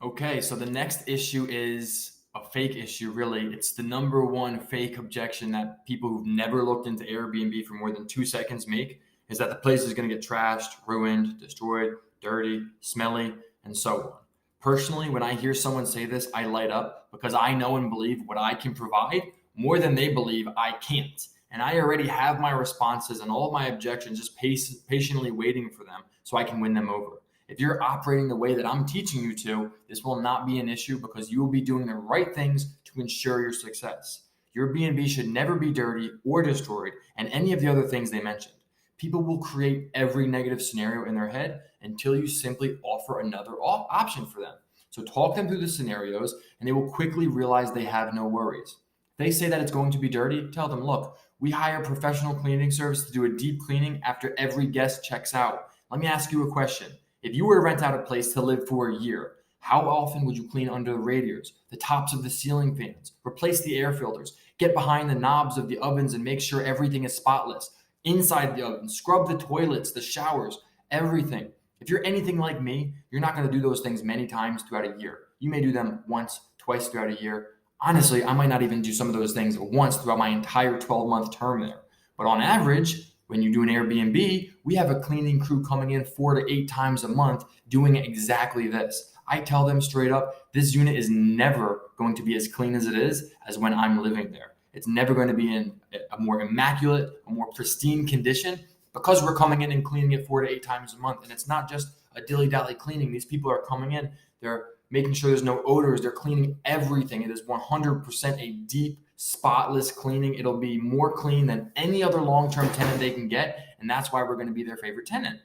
Okay, so the next issue is a fake issue, really. It's the number one fake objection that people who've never looked into Airbnb for more than 2 seconds make is that the place is going to get trashed, ruined, destroyed, dirty, smelly, and so on. Personally, when I hear someone say this, I light up because I know and believe what I can provide more than they believe I can't. And I already have my responses and all of my objections just patiently waiting for them so I can win them over. If you're operating the way that I'm teaching you to, this will not be an issue because you will be doing the right things to ensure your success. Your B&B should never be dirty or destroyed, and any of the other things they mentioned. People will create every negative scenario in their head until you simply offer another option for them. So talk them through the scenarios, and they will quickly realize they have no worries. If they say that it's going to be dirty, tell them, look, we hire a professional cleaning service to do a deep cleaning after every guest checks out. Let me ask you a question. If you were to rent out a place to live for a year, how often would you clean under the radiators, the tops of the ceiling fans, replace the air filters, get behind the knobs of the ovens and make sure everything is spotless, inside the oven, scrub the toilets, the showers, everything? If you're anything like me, you're not going to do those things many times throughout a year. You may do them once, twice throughout a year. Honestly, I might not even do some of those things once throughout my entire 12-month term there. But on average, when you do an Airbnb, we have a cleaning crew coming in 4 to 8 times a month doing exactly this. I tell them straight up, this unit is never going to be as clean as it is as when I'm living there. It's never going to be in a more immaculate, a more pristine condition because we're coming in and cleaning it 4 to 8 times a month. And it's not just a dilly-dally cleaning. These people are coming in, they're making sure there's no odors, they're cleaning everything. It is 100% a deep, spotless cleaning. It'll be more clean than any other long-term tenant they can get, and that's why we're going to be their favorite tenant.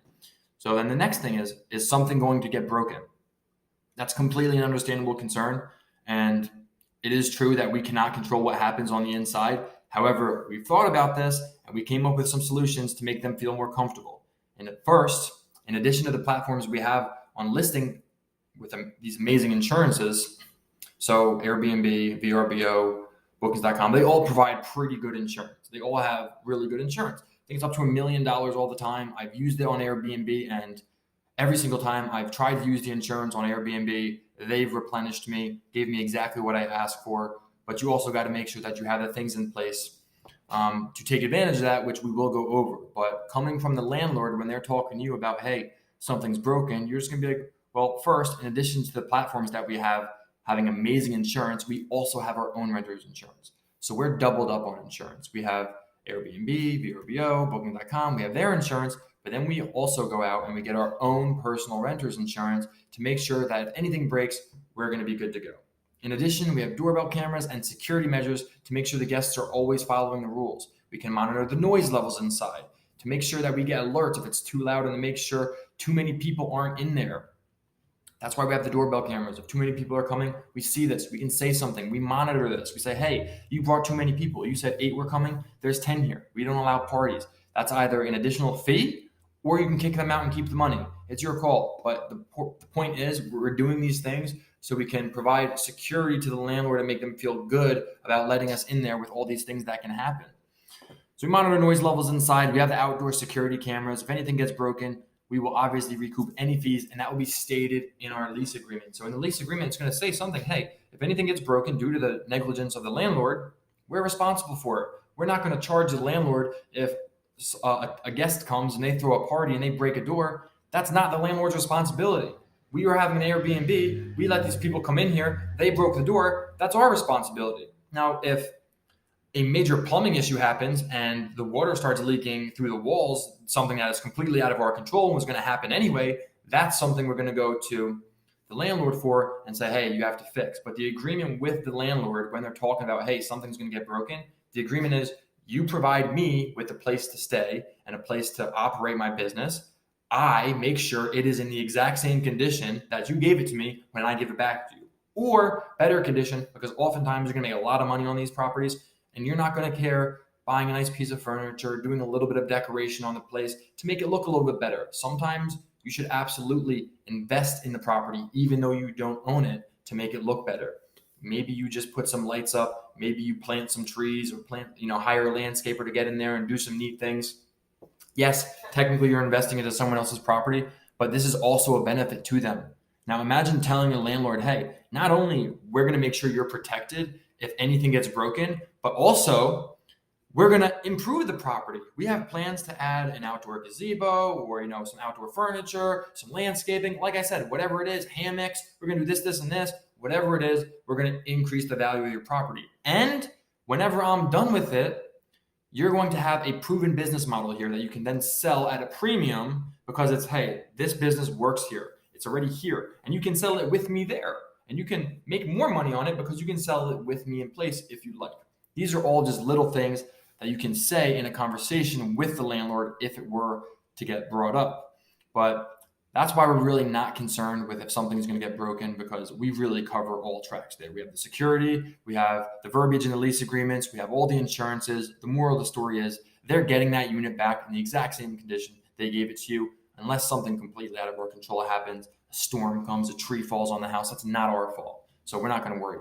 So then the next thing is something going to get broken? That's completely an understandable concern, and it is true that we cannot control what happens on the inside. However, we've thought about this, and we came up with some solutions to make them feel more comfortable. And at first, in addition to the platforms we have on listing with these amazing insurances, so Airbnb, VRBO, Bookings.com, they all provide pretty good insurance. They all have really good insurance. I think it's up to $1 million all the time. I've used it on Airbnb, and every single time I've tried to use the insurance on Airbnb, they've replenished me, gave me exactly what I asked for. But you also got to make sure that you have the things in place to take advantage of that, which we will go over. But coming from the landlord, when they're talking to you about, hey, something's broken, you're just going to be like, well, first, in addition to the platforms that we have, having amazing insurance, we also have our own renter's insurance. So we're doubled up on insurance. We have Airbnb, VRBO, Booking.com, we have their insurance, but then we also go out and we get our own personal renter's insurance to make sure that if anything breaks, we're going to be good to go. In addition, we have doorbell cameras and security measures to make sure the guests are always following the rules. We can monitor the noise levels inside to make sure that we get alerts if it's too loud and to make sure too many people aren't in there. That's why we have the doorbell cameras. If too many people are coming, we see this. We can say something. We monitor this. We say, hey, you brought too many people. You said 8 were coming. There's 10 here. We don't allow parties. That's either an additional fee or you can kick them out and keep the money. It's your call. But the point is we're doing these things so we can provide security to the landlord and make them feel good about letting us in there with all these things that can happen. So we monitor noise levels inside. We have the outdoor security cameras. If anything gets broken, we will obviously recoup any fees, and that will be stated in our lease agreement. So in the lease agreement, it's going to say something, hey, if anything gets broken due to the negligence of the landlord, we're responsible for it. We're not going to charge the landlord if a guest comes and they throw a party and they break a door. That's not the landlord's responsibility. We are having an Airbnb. We let these people come in here. They broke the door. That's our responsibility. Now, if a major plumbing issue happens and the water starts leaking through the walls, something that is completely out of our control and was going to happen anyway, that's something we're going to go to the landlord for and say, hey, you have to fix. But the agreement with the landlord, when they're talking about, hey, something's going to get broken, the agreement is you provide me with a place to stay and a place to operate my business. I make sure it is in the exact same condition that you gave it to me when I give it back to you, or better condition, because oftentimes you're going to make a lot of money on these properties. And you're not going to care buying a nice piece of furniture, doing a little bit of decoration on the place to make it look a little bit better. Sometimes you should absolutely invest in the property, even though you don't own it, to make it look better. Maybe you just put some lights up. Maybe you plant some trees or hire a landscaper to get in there and do some neat things. Yes, technically you're investing into someone else's property, but this is also a benefit to them. Now imagine telling a landlord, hey, not only we're going to make sure you're protected if anything gets broken, but also we're going to improve the property. We have plans to add an outdoor gazebo or, some outdoor furniture, some landscaping. Like I said, whatever it is, hammocks, we're going to do this, and this, whatever it is, we're going to increase the value of your property. And whenever I'm done with it, you're going to have a proven business model here that you can then sell at a premium because it's, hey, this business works here. It's already here. And you can sell it with me there. And you can make more money on it because you can sell it with me in place if you'd like. These are all just little things that you can say in a conversation with the landlord if it were to get brought up. But that's why we're really not concerned with if something's going to get broken, because we really cover all tracks there. We have the security, we have the verbiage in the lease agreements, we have all the insurances. The moral of the story is they're getting that unit back in the exact same condition they gave it to you, unless something completely out of our control happens. A storm comes, a tree falls on the house. That's not our fault. So we're not going to worry about it.